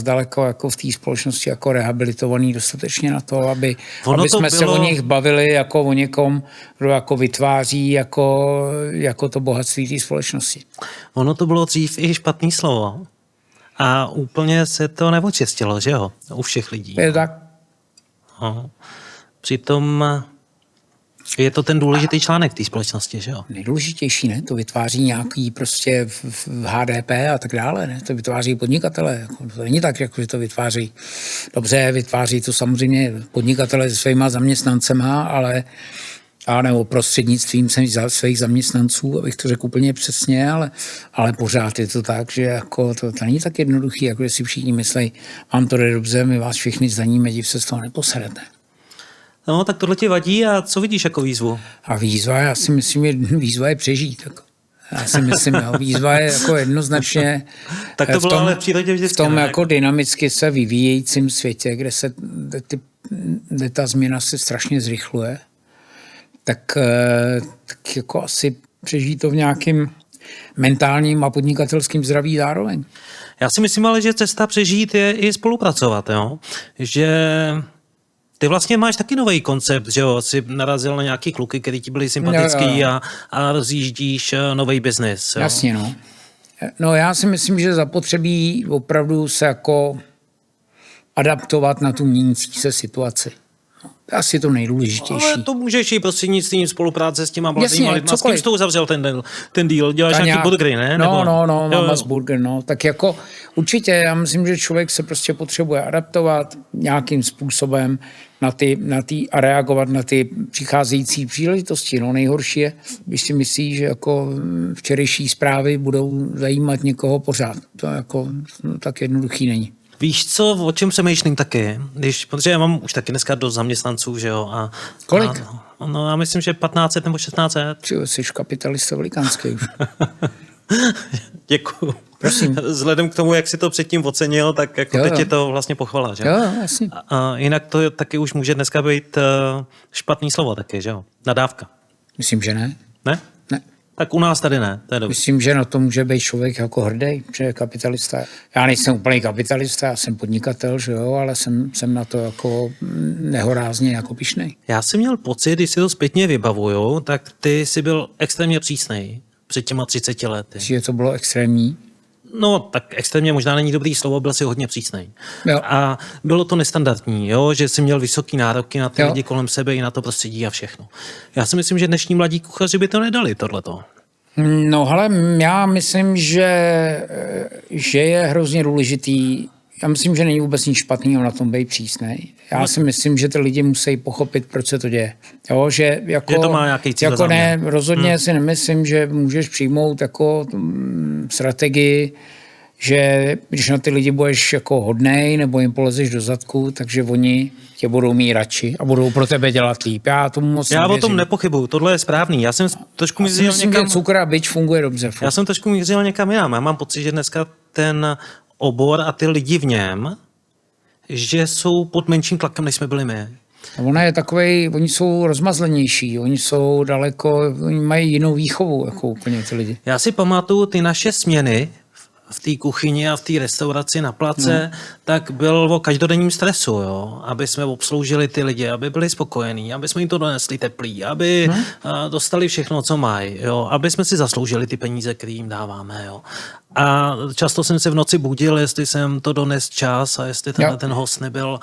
jako v té společnosti jako rehabilitovaní dostatečně na to, aby jsme se o nich bavili jako o někom, kdo jako vytváří jako to bohatství té společnosti. Ono to bylo dřív i špatný slovo. A úplně se to neočistilo, že jo? U všech lidí. Je tak. Aha. Přitom je to ten důležitý článek té společnosti, že jo? Nejdůležitější, ne? To vytváří nějaký prostě v HDP a tak dále, ne? To vytváří podnikatele. Jako, to není tak, jako, že to vytváří dobře, vytváří to samozřejmě podnikatele se svýma zaměstnancema, nebo prostřednictvím svých zaměstnanců, abych to řekl úplně přesně, ale pořád je to tak, že jako to není tak jednoduchý, jako že si všichni myslí, vám to jde dobře, my vás všichni zdaníme, div se z toho neposerete. No, tak tohle ti vadí a co vidíš jako výzvu? A výzva, já si myslím, že výzva je přežít. Jako. Já si myslím, výzva je jako jednoznačně tak to bylo ale v přírodě vždycky. V tom jako dynamicky se vyvíjejícím světě, kde ta změna se strašně zrychluje, tak jako asi přežít to v nějakým mentálním a podnikatelským zdraví zároveň. Já si myslím ale, že cesta přežít je i spolupracovat, jo? Že ty vlastně máš taky nový koncept, že jo? Jsi narazil na nějaký kluky, který ti byli sympatický a rozjíždíš nový biznis. Jasně, no. No já si myslím, že zapotřebí opravdu se jako adaptovat na tu měnící se situaci. Asi to nejdůležitější. Ale to můžeš i prostřednictvím spolupráce s těma mladýma lidma. S kým jsi to uzavřel ten deal? Děláš nějaký burgery, ne? No, mám burger, no. Tak jako určitě, já myslím, že člověk se prostě potřebuje adaptovat nějakým způsobem a reagovat na ty přicházející příležitosti. No nejhorší je, když si myslí, že jako včerejší zprávy budou zajímat někoho pořád. To jako tak jednoduchý není. Víš co, o čem přemýšlím taky? Protože já mám už taky dneska dost zaměstnanců, že jo? Kolik? No já myslím, že 1500 nebo 1600. Jsi kapitalista velikánský už. Děkuju. Prosím. Vzhledem k tomu, jak jsi to předtím ocenil, tak jako teď je to vlastně pochvala, že? Jo, jasně. A jinak to taky už může dneska být špatný slovo taky, že jo? Nadávka. Myslím, že ne. Ne? Ne. Tak u nás tady ne. To je myslím, že na to může být člověk jako hrdý, že je kapitalista. Já nejsem úplný kapitalista, já jsem podnikatel, že jo, ale jsem na to jako nehorázně jako pyšnej. Já jsem měl pocit, když si to zpětně vybavuju, tak ty jsi byl extrémně přísnej před těma 30 lety. Že to bylo extrémní? No, tak extrémně možná není dobrý slovo, byl jsi hodně přísnej. Jo. A bylo to nestandardní, jo? Že jsi měl vysoký nároky na ty lidi kolem sebe i na to prostředí a všechno. Já si myslím, že dnešní mladí kuchaři by to nedali, tohleto. No, hele, já myslím, že je hrozně důležitý. Já myslím, že není vůbec nic špatného na tom být přísnej. Já si myslím, že ty lidi musí pochopit, proč se to děje. Jo, že jako, to má nějaký cíl jako ne, rozhodně si nemyslím, že můžeš přijmout jako strategii, že když na ty lidi budeš jako hodnej nebo jim polezeš do zadku, takže oni tě budou mít radši a budou pro tebe dělat líp. Já tomu moc Já nevěřím. o tom nepochybuju, tohle je správný. Já jsem trošku mířil Myslím, někam... že cukr a bič funguje dobře. Já jsem trošku mířil někam jinam. Já mám pocit, že dneska ten obor a ty lidi v něm, že jsou pod menším tlakem, než jsme byli my. Ona je takovej, oni jsou rozmazlenější, oni jsou daleko, oni mají jinou výchovu, jako úplně ty lidi. Já si pamatuju ty naše směny v té kuchyni a v té restauraci na place, tak byl o každodenním stresu, jo? Aby jsme obsloužili ty lidi, aby byli spokojení, aby jsme jim to donesli teplý, aby dostali všechno, co mají, jo? Aby jsme si zasloužili ty peníze, které jim dáváme. Jo? A často jsem se v noci budil, jestli jsem to dones čas a jestli ten host nebyl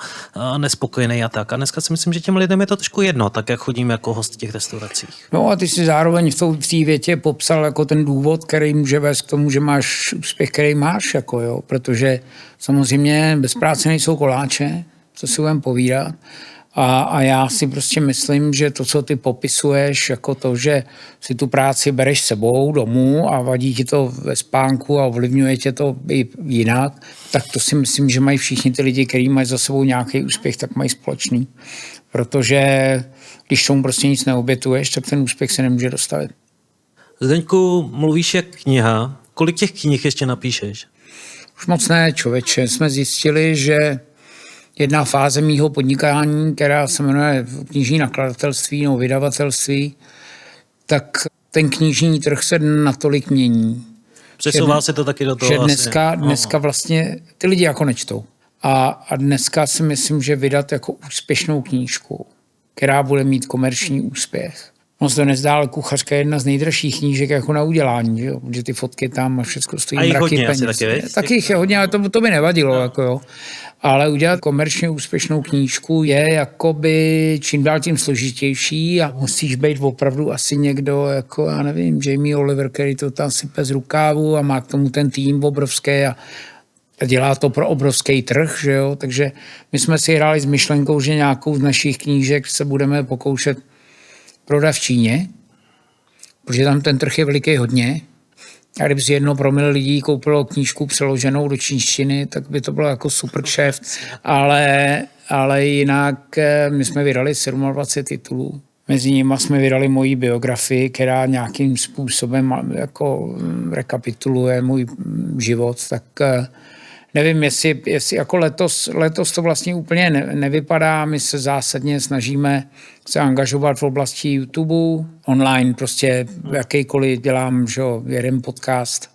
nespokojený a tak. A dneska si myslím, že těm lidem je to trošku jedno, tak jak chodím jako host v těch restauracích. No a ty si zároveň v té větě popsal jako ten důvod, který může vést k tomu, že máš úspěch, který máš, jako jo, protože samozřejmě bez práce nejsou koláče, co si budeme povídat. A já si prostě myslím, že to, co ty popisuješ, jako to, že si tu práci bereš sebou domů a vadí ti to ve spánku a ovlivňuje tě to i jinak, tak to si myslím, že mají všichni ty lidi, kteří mají za sebou nějaký úspěch, tak mají společný. Protože když tomu prostě nic neobětuješ, tak ten úspěch se nemůže dostavit. Zdeňku, mluvíš jak kniha. Kolik těch knih ještě napíšeš? Už moc ne, člověče. Jsme zjistili, že jedna fáze mýho podnikání, která se jmenuje knižní nakladatelství nebo vydavatelství, tak ten knižní trh se natolik mění. Přesouvá se to taky do toho. Že dneska vlastně ty lidi jako nečtou. A dneska si myslím, že vydat jako úspěšnou knížku, která bude mít komerční úspěch. Moc to nezdá, ale Kuchařka je jedna z nejdražších knížek jako na udělání, že jo? Protože ty fotky tam a všechno stojí mraky peněz. Tak jich je hodně, ale to by nevadilo. No. Jako jo. Ale udělat komerčně úspěšnou knížku je jakoby čím dál tím složitější a musíš být opravdu asi někdo, jako já nevím, Jamie Oliver, který to tam sype z rukávu a má k tomu ten tým obrovský a dělá to pro obrovský trh, že jo? Takže my jsme si hráli s myšlenkou, že nějakou z našich knížek se budeme pokoušet prodat v Číně, protože tam ten trh je veliký hodně. A kdyby si 1% lidí koupilo knížku přeloženou do čínštiny, tak by to bylo jako super kšeft. Ale jinak my jsme vydali 27 titulů. Mezi nimi jsme vydali moji biografii, která nějakým způsobem jako rekapituluje můj život. Tak nevím, jestli jako letos to vlastně úplně nevypadá. My se zásadně snažíme se angažovat v oblasti YouTube, online prostě jakýkoliv dělám, že jeden podcast,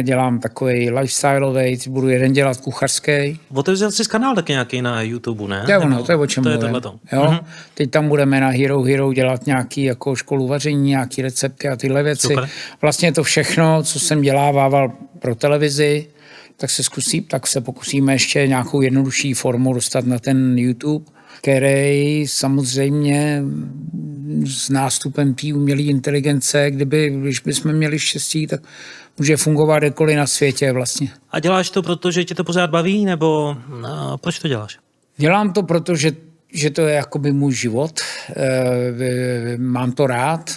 dělám takový lifestyleový, budu jeden dělat kuchařský. Otevřel jsi kanál taky nějaký na YouTube, ne? To je o čem mluvím. Teď tam budeme na Hero dělat nějaký jako školu vaření, nějaký recepty a tyhle věci. Super. Vlastně to všechno, co jsem dělával pro televizi, tak se pokusíme ještě nějakou jednodušší formu dostat na ten YouTube, který samozřejmě s nástupem té umělé inteligence, když bychom měli štěstí, tak může fungovat kdekoliv na světě vlastně. A děláš to, protože tě to pořád baví, nebo proč to děláš? Dělám to, protože to je jakoby můj život. Mám to rád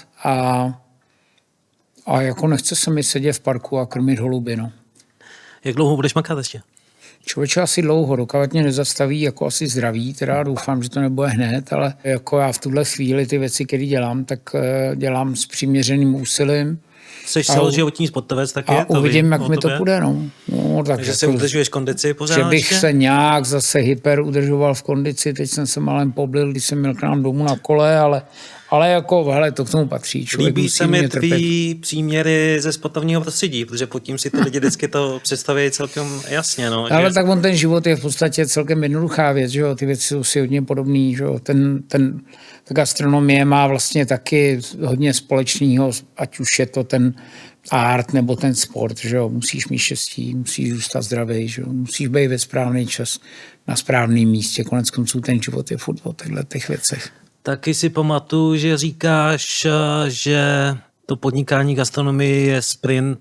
a jako nechce se mi sedět v parku a krmit holuby, no. Jak dlouho budeš makat ještě? Člověče asi dlouho, dokud mě nezastaví jako asi zdraví, teda doufám, že to nebude hned, ale jako já v tuhle chvíli ty věci, které dělám, tak dělám s přiměřeným úsilím. Jsi celoživotní sportovec taky? A uvidím, jak mi to půjde. No, tak takže jako, se udržuješ kondici pořád? Že bych se nějak zase hyper udržoval v kondici, teď jsem se malem poblil, když jsem měl k nám domů na kole, ale jako, hele, to k tomu patří. Líbí se mi tvý příměry ze sportovního prostředí, protože pod tím si ty lidi vždycky to představí celkem jasně. No, ale tak on ten život je v podstatě celkem jednoduchá věc, že jo? Ty věci jsou si hodně podobný, že jo? Ta gastronomie má vlastně taky hodně společného, ať už je to ten art nebo ten sport, že jo? Musíš mít štěstí, musíš zůstat zdravý, že jo? Musíš být ve správný čas na správném místě, konec konců ten život je furt o těch věcech. Taky si pamatuju, že říkáš, že to podnikání gastronomie je sprint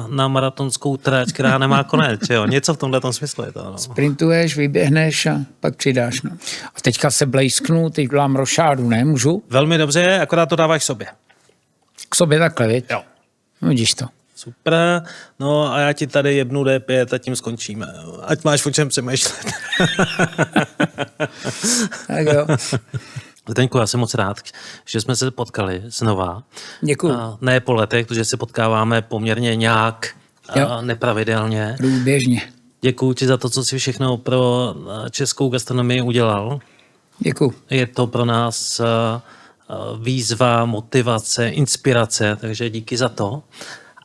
na maratonskou trať, která nemá konec. Jo? Něco v tomhletom smyslu je to. No. Sprintuješ, vyběhneš a pak přidáš. No. A teďka se blejsknu, teď dělám rošádu, ne? Můžu? Velmi dobře, akorát to dáváš sobě. K sobě takhle, viď? Jo. No, vidíš to. Super. No a já ti tady jebnu D5 a tím skončíme. Ať máš o čem přemýšlet. Tak jo. Zdeňku, já jsem moc rád, že jsme se potkali znova. Děkuju. Ne po letech, protože se potkáváme poměrně nějak nepravidelně. Průběžně. Děkuji ti za to, co jsi všechno pro českou gastronomii udělal. Děkuju. Je to pro nás výzva, motivace, inspirace, takže díky za to.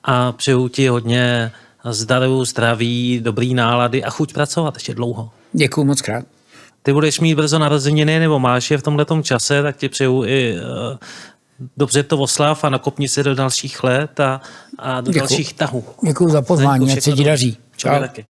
A přeju ti hodně zdaru, zdraví, dobrý nálady a chuť pracovat ještě dlouho. Děkuju moc krát. Ty budeš mít brzo narozeniny, nebo máš je v tomhletom čase, tak ti přeju i dobře to oslav a nakopni se do dalších let a do dalších tahů. Děkuju za pozvání, ať se ti daří. Čau. Taky.